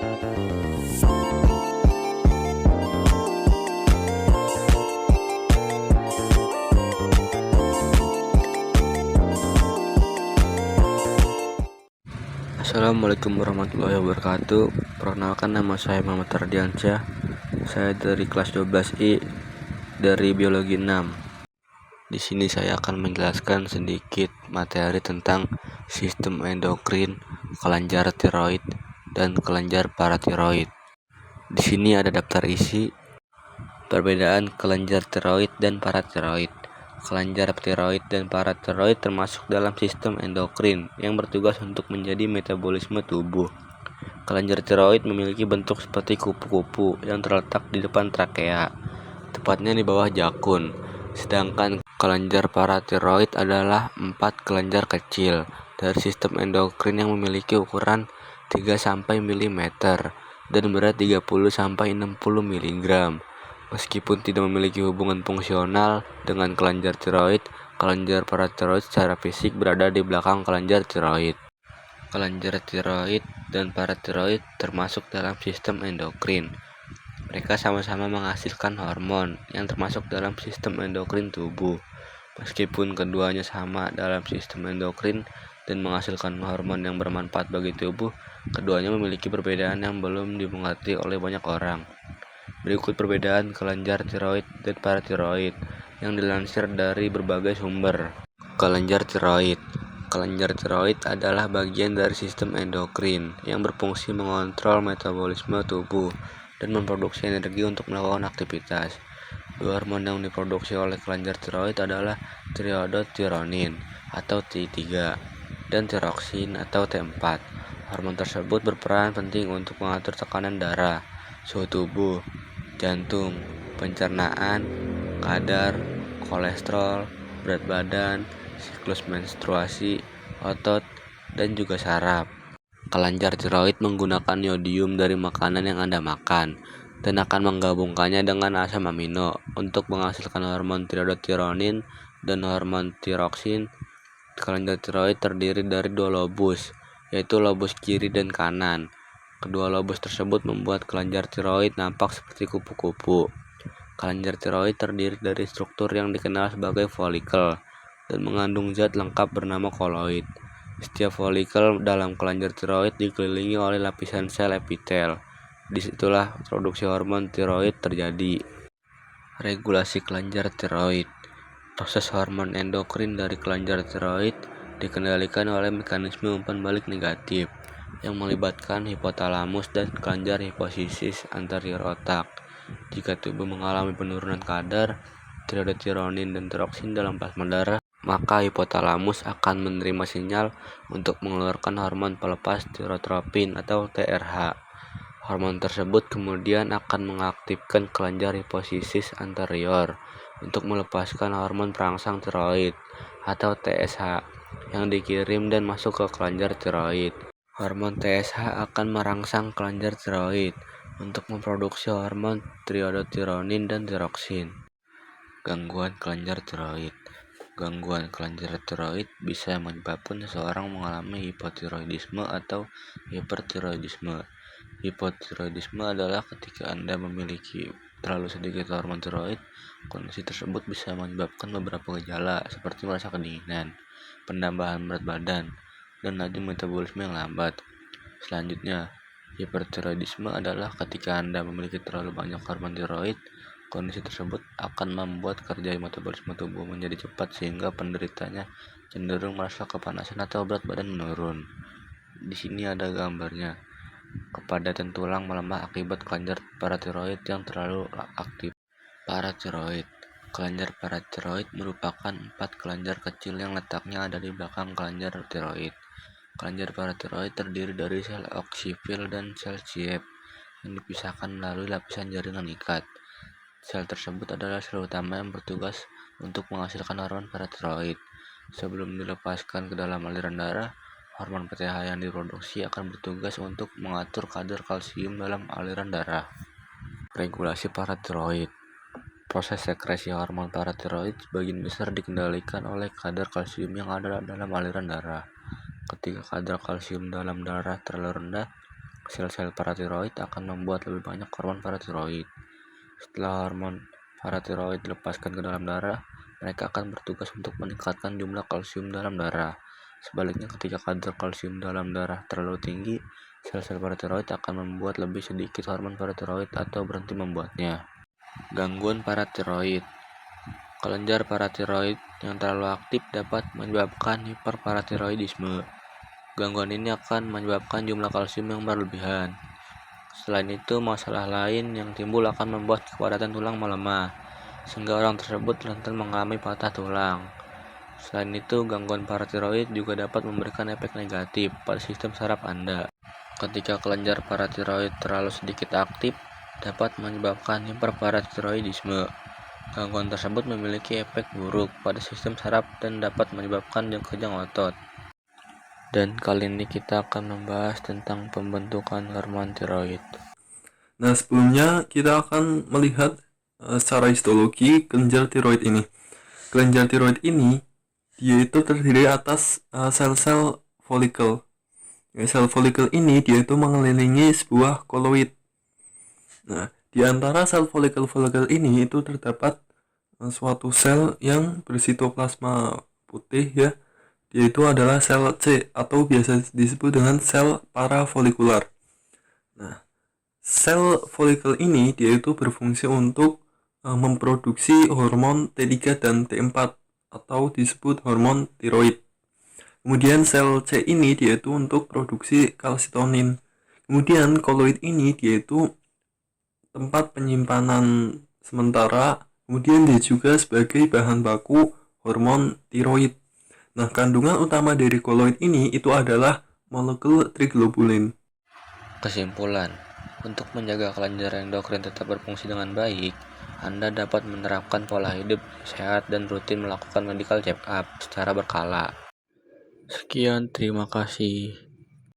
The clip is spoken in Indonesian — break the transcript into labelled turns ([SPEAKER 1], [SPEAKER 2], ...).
[SPEAKER 1] Assalamualaikum warahmatullahi wabarakatuh. Perkenalkan, nama saya Muhammad Ardiansyah. Saya dari kelas 12I dari biologi 6. Di sini saya akan menjelaskan sedikit materi tentang sistem endokrin, kelenjar tiroid, dan kelenjar paratiroid. Di sini ada daftar isi. Perbedaan kelenjar tiroid dan paratiroid. Kelenjar tiroid dan paratiroid termasuk dalam sistem endokrin yang bertugas untuk menjadi metabolisme tubuh. Kelenjar tiroid memiliki bentuk seperti kupu-kupu yang terletak di depan trakea, tepatnya di bawah jakun. Sedangkan kelenjar paratiroid adalah 4 kelenjar kecil dari sistem endokrin yang memiliki ukuran 3-mm dan berat 30-60 mg. Meskipun tidak memiliki hubungan fungsional dengan kelenjar tiroid, kelenjar paratiroid secara fisik berada di belakang kelenjar tiroid. Kelenjar tiroid dan paratiroid termasuk dalam sistem endokrin. Mereka sama-sama menghasilkan hormon yang termasuk dalam sistem endokrin tubuh. Meskipun keduanya sama dalam sistem endokrin dan menghasilkan hormon yang bermanfaat bagi tubuh, keduanya memiliki perbedaan yang belum dimengerti oleh banyak orang. Berikut perbedaan kelenjar tiroid dan paratiroid yang dilansir dari berbagai sumber. Kelenjar tiroid. Kelenjar tiroid adalah bagian dari sistem endokrin yang berfungsi mengontrol metabolisme tubuh dan memproduksi energi untuk melakukan aktivitas. Dua hormon yang diproduksi oleh kelenjar tiroid adalah triiodothyronin atau T3 dan tiroksin atau T4. Hormon tersebut berperan penting untuk mengatur tekanan darah, suhu tubuh, jantung, pencernaan, kadar kolesterol, berat badan, siklus menstruasi, otot, dan juga saraf. Kelenjar tiroid menggunakan yodium dari makanan yang Anda makan dan akan menggabungkannya dengan asam amino untuk menghasilkan hormon triiodothyronin dan hormon tiroksin. Kelenjar tiroid terdiri dari 2 lobus, yaitu lobus kiri dan kanan. Kedua lobus tersebut membuat kelenjar tiroid nampak seperti kupu-kupu. Kelenjar tiroid terdiri dari struktur yang dikenal sebagai folikel dan mengandung zat lengkap bernama koloid. Setiap folikel dalam kelenjar tiroid dikelilingi oleh lapisan sel epitel. Disitulah produksi hormon tiroid terjadi. Regulasi kelenjar tiroid. Proses hormon endokrin dari kelenjar tiroid dikendalikan oleh mekanisme umpan balik negatif yang melibatkan hipotalamus dan kelenjar hipofisis anterior otak. Jika tubuh mengalami penurunan kadar triiodothyronin dan tiroksin dalam plasma darah, maka hipotalamus akan menerima sinyal untuk mengeluarkan hormon pelepas tirotropin atau TRH. Hormon tersebut kemudian akan mengaktifkan kelenjar hipofisis anterior untuk melepaskan hormon perangsang tiroid atau TSH yang dikirim dan masuk ke kelenjar tiroid. Hormon TSH akan merangsang kelenjar tiroid untuk memproduksi hormon triiodothyronin dan tiroksin. Gangguan kelenjar tiroid. Gangguan kelenjar tiroid bisa menyebabkan seseorang mengalami hipotiroidisme atau hipertiroidisme. Hipotiroidisme adalah ketika Anda memiliki terlalu sedikit hormon tiroid. Kondisi tersebut bisa menyebabkan beberapa gejala seperti merasa kedinginan, penambahan berat badan, dan laju metabolisme yang lambat. Selanjutnya, hipertiroidisme adalah ketika Anda memiliki terlalu banyak hormon tiroid. Kondisi tersebut akan membuat kerja metabolisme tubuh menjadi cepat sehingga penderitanya cenderung merasa kepanasan atau berat badan menurun. Di sini ada gambarnya. Kepadatan tulang melemah akibat kelenjar paratiroid yang terlalu aktif. Paratiroid. Kelenjar paratiroid merupakan 4 kelenjar kecil yang letaknya ada di belakang kelenjar tiroid. Kelenjar paratiroid terdiri dari sel oksifil dan sel Schwann yang dipisahkan melalui lapisan jaringan ikat. Sel tersebut adalah sel utama yang bertugas untuk menghasilkan hormon paratiroid. Sebelum dilepaskan ke dalam aliran darah, hormon PTH yang diproduksi akan bertugas untuk mengatur kadar kalsium dalam aliran darah. Regulasi paratiroid. Proses sekresi hormon paratiroid sebagian besar dikendalikan oleh kadar kalsium yang ada dalam aliran darah. Ketika kadar kalsium dalam darah terlalu rendah, sel-sel paratiroid akan membuat lebih banyak hormon paratiroid. Setelah hormon paratiroid dilepaskan ke dalam darah, mereka akan bertugas untuk meningkatkan jumlah kalsium dalam darah. Sebaliknya, ketika kadar kalsium dalam darah terlalu tinggi, sel-sel paratiroid akan membuat lebih sedikit hormon paratiroid atau berhenti membuatnya. Gangguan paratiroid. Kelenjar paratiroid yang terlalu aktif dapat menyebabkan hiperparatiroidisme. Gangguan ini akan menyebabkan jumlah kalsium yang berlebihan. Selain itu, masalah lain yang timbul akan membuat kepadatan tulang melemah, sehingga orang tersebut rentan mengalami patah tulang. Selain itu, gangguan paratiroid juga dapat memberikan efek negatif pada sistem saraf Anda. Ketika kelenjar paratiroid terlalu sedikit aktif, dapat menyebabkan hiperparatiroidisme. Gangguan tersebut memiliki efek buruk pada sistem saraf dan dapat menyebabkan kejang otot. Dan kali ini kita akan membahas tentang pembentukan hormon tiroid.
[SPEAKER 2] Nah, sebelumnya kita akan melihat secara histologi kelenjar tiroid ini. Kelenjar tiroid ini dia itu terdiri atas sel-sel folikel. Sel folikel ini dia itu mengelilingi sebuah koloid. Nah, di antara sel folikel-folikel ini itu terdapat suatu sel yang bersitoplasma putih ya. Yaitu adalah sel C atau biasa disebut dengan sel parafolikular. Nah, sel folikel ini dia itu berfungsi untuk memproduksi hormon T3 dan T4 atau disebut hormon tiroid. Kemudian sel C ini dia itu untuk produksi kalsitonin. Kemudian koloid ini dia itu tempat penyimpanan sementara. Kemudian dia juga sebagai bahan baku hormon tiroid. Nah, kandungan utama dari koloid ini itu adalah molekul triglobulin.
[SPEAKER 1] Kesimpulan, untuk menjaga kelenjar endokrin tetap berfungsi dengan baik, Anda dapat menerapkan pola hidup sehat dan rutin melakukan medical check-up secara berkala. Sekian, terima kasih.